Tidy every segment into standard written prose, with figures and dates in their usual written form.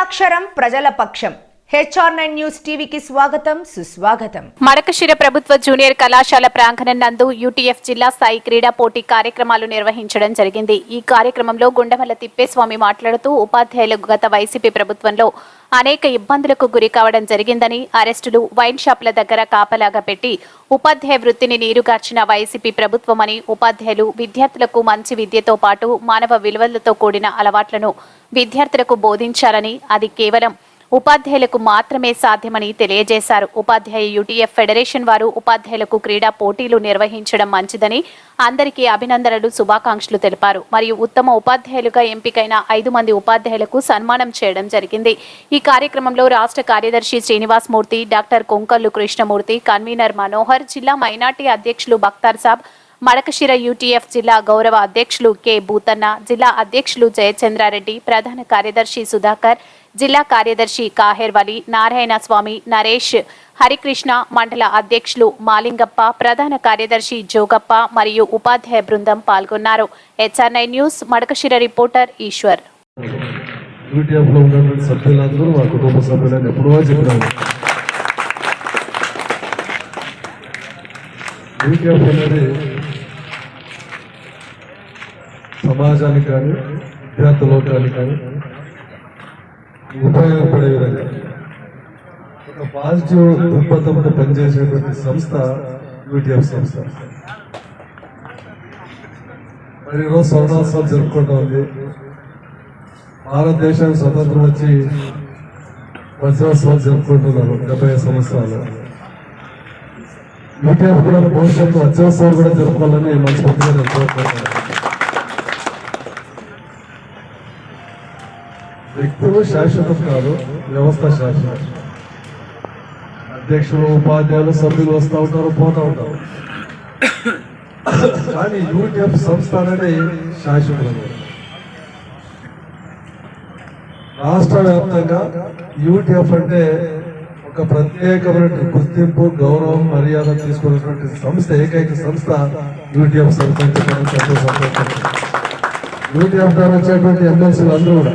ప్రజాక్షరం ప్రజల పక్షం HR9 news టీవీకి స్వాగతం సుస్వాగతం. మడకశిర ప్రభుత్వ జూనియర్ కళాశాల ప్రాంగణం నందు UTF జిల్లా స్థాయి క్రీడా పోటీ కార్యక్రమాలు నిర్వహించడం జరిగింది. ఈ కార్యక్రమంలో గుండమల్ల తిప్పేస్వామి మాట్లాడుతూ ఉపాధ్యాయులు గత వైసీపీ ప్రభుత్వంలో అనేక ఇబ్బందులకు గురి కావడం జరిగిందని, అరెస్టులు, వైన్ షాపుల దగ్గర కాపలాగా పెట్టి ఉపాధ్యాయ వృత్తిని నీరుగార్చిన వైసీపీ ప్రభుత్వమని, ఉపాధ్యాయులు విద్యార్థులకు మంచి విద్యతో పాటు మానవ విలువలతో కూడిన అలవాట్లను విద్యార్థులకు బోధించాలని, అది కేవలం ఉపాధ్యాయులకు మాత్రమే సాధ్యమని తెలియజేశారు. ఉపాధ్యాయ UTF ఫెడరేషన్ వారు ఉపాధ్యాయులకు క్రీడా పోటీలు నిర్వహించడం మంచిదని, అందరికీ అభినందనలు, శుభాకాంక్షలు తెలిపారు. మరియు ఉత్తమ ఉపాధ్యాయులుగా ఎంపికైన 5 మంది ఉపాధ్యాయులకు సన్మానం చేయడం జరిగింది. ఈ కార్యక్రమంలో రాష్ట్ర కార్యదర్శి శ్రీనివాస్ మూర్తి, డాక్టర్ కొంకల్లు కృష్ణమూర్తి, కన్వీనర్ మనోహర్, జిల్లా మైనార్టీ అధ్యక్షులు బక్తార్ సాబ్, మడకశిర UTF జిల్లా గౌరవ అధ్యక్షులు K భూతన్న, జిల్లా అధ్యక్షులు జయచంద్రారెడ్డి, ప్రధాన కార్యదర్శి సుధాకర్, జిల్లా కార్యదర్శి కాహేర్ వలి, నారాయణ స్వామి, నరేష్, హరికృష్ణ, మండల అధ్యక్షులు మాలింగప్ప, ప్రధాన కార్యదర్శి జోగప్ప మరియు ఉపాధ్యాయ బృందం పాల్గొన్నారు. HR9 news Madakasira reporter Eshwar. సమాజానికి కానీ విద్యార్థి లోకానికి కానీ ఉపయోగపడే విధంగా ఒక పాజిటివ్ దృక్పథంతో పనిచేసేటువంటి సంస్థ UTF సంస్థ. మరి ఈరోజు స్వర్ణోత్సవం జరుపుకుంటా ఉంది. భారతదేశానికి స్వతంత్రం వచ్చి వజ్రోత్సవం జరుపుకుంటున్నారు 70 సంవత్సరాలు. UTF కూడా భవిష్యత్తు వజ్రోత్సవం కూడా జరుపుకోవాలని మనస్ఫూర్తిగా నేను కోరుకుంటున్నాను. వ్యక్తులు శాశ్వతం కాదు, వ్యవస్థ శాశ్వతం. అధ్యక్షులు, ఉపాధ్యాయులు, సభ్యులు వస్తూ ఉంటారు, పోతూ ఉంటారు. కానీ UTF సంస్థ అనేది శాశ్వతం. రాష్ట్ర వ్యాప్తంగా UTF అంటే ఒక ప్రత్యేకమైన గుర్తింపు, గౌరవం, మర్యాద తీసుకున్నటువంటి సంస్థ, ఏకైక సంస్థ UTF సంస్థ. UTF ద్వారా వచ్చేటువంటి MLCలు అందరూ కూడా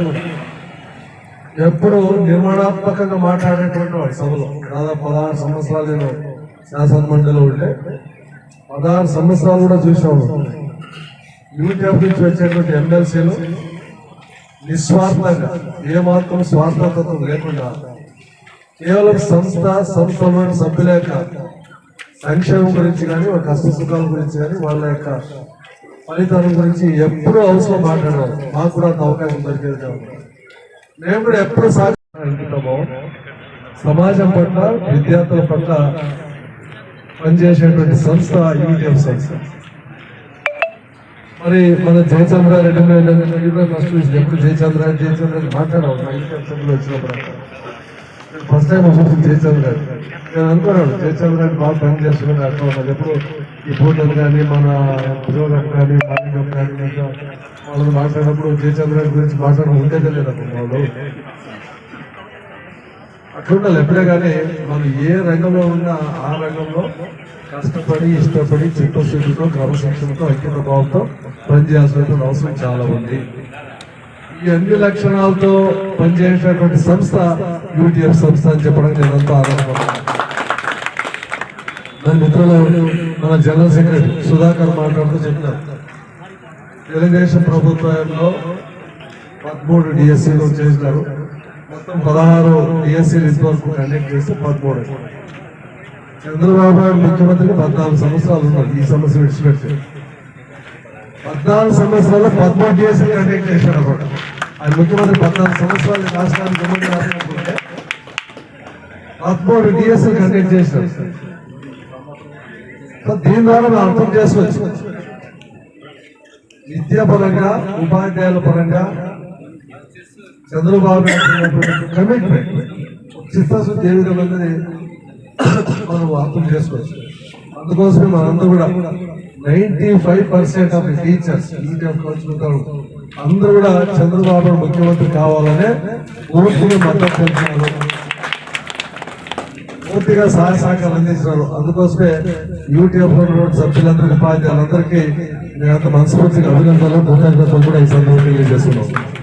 ఎప్పుడు నిర్మాణాత్మకంగా మాట్లాడేటువంటి వాడు సభలో. దాదాపు 16 సంవత్సరాలు నేను శాసన మండలిలో ఉంటే 16 సంవత్సరాలు కూడా చూసాము. UTF నుంచి వచ్చేటువంటి MLCలు నిస్వార్థంగా, ఏమాత్రం స్వార్థతత్వం లేకుండా కేవలం సంస్థలోని సభ్యుల యొక్క సంక్షేమం గురించి కానీ, వాళ్ళ కష్ట సుఖాల గురించి కానీ, వాళ్ళ యొక్క ఫలితాల గురించి ఎప్పుడూ అవసరం మాట్లాడేవారు. మాకు కూడా అంత అవకాశం దొరికేది కాదు. మేము కూడా ఎప్పుడు సాగుతామో సమాజం పట్ల, విద్యార్థుల పట్ల పనిచేసేటువంటి సంస్థ UTF సంస్థ. మరి మన జయచంద్రారెడ్డి ఫస్ట్ ఎప్పుడు జయచంద్రారెడ్డి మాట్లాడాము వచ్చినప్పుడు. ఫస్ట్ టైం వచ్చింది జయచంద్రారెడ్డి. నేను అనుకున్నాను జయచంద్రారెడ్డి బాగా పనిచేస్తున్నాను అట్లా ఉన్నది. ఎప్పుడు ఈ ఫోటోలు కానీ, మన ఉద్యోగం కానీ, మాలికం కానీ వాళ్ళు మాట్లాడినప్పుడు జయచంద్రారెడ్డి గురించి మాట్లాడడం ఉండేదే లేదప్పుడు వాళ్ళు. అట్లుండాలి ఎప్పుడే. కానీ మనం ఏ రంగంలో ఉన్నా ఆ రంగంలో కష్టపడి, ఇష్టపడి, చిత్తశుద్ధితో, క్రమశిక్షణతో, ఐక్యత భావంతో పనిచేయాల్సినటువంటి అవసరం చాలా ఉంది. ఈ అన్ని లక్షణాలతో పనిచేసేటువంటి సంస్థ UTF సంస్థ అని చెప్పడానికి నేను ఎంతో ఆనందపడుతున్నాను. దాని మిత్రులు మన జనరల్ సెక్రటరీ సుధాకర్ మాట్లాడుతూ చెప్పినారు, తెలుగుదేశం ప్రభుత్వంలో 13 DSCలు చేసినారు. మొత్తం 16 DSCలు ఇంతవరకు కండక్ట్ చేస్తే 13. చంద్రబాబు నాయుడు ముఖ్యమంత్రికి 14 సంవత్సరాలు ఉన్నారు. ఈ సమస్య విడిచిపెట్టి 14 సంవత్సరాల్లో 13 DSCలు కండక్ట్ చేశాడు అన్నమాట. ఆయన ముఖ్యమంత్రి 14 సంవత్సరాలు రాష్ట్రానికి గవర్నమెంట్ రాసుకుంటే 13 DSCలు కండక్ట్ చేశారు. దీని ద్వారా మనం అర్థం చేసుకోవచ్చు, విద్యాపరంగా, ఉపాధ్యాయుల పరంగా చంద్రబాబు నాయుడు కమిట్మెంట్, చిత్తశుద్ధి ఏ విధంగా మనం అర్థం చేసుకోవచ్చు. అందుకోసమే మనందరూ కూడా 95% ఆఫ్ టీచర్స్ UTF కోచుకుంటారు. అందరూ కూడా చంద్రబాబు ముఖ్యమంత్రి కావాలనే పూర్తిగా మద్దతు తెలుపుతున్నారు, పూర్తిగా సహాయ సహకారం అందించినారు. అందుకోసమే UTF సభ్యులందరికీ, ఉపాధ్యాయులందరికీ నేను అంత మనస్ఫూర్తిగా అభినందనలు, కృతజ్ఞతలు కూడా ఈ సందర్భంగా తెలియజేస్తున్నాను.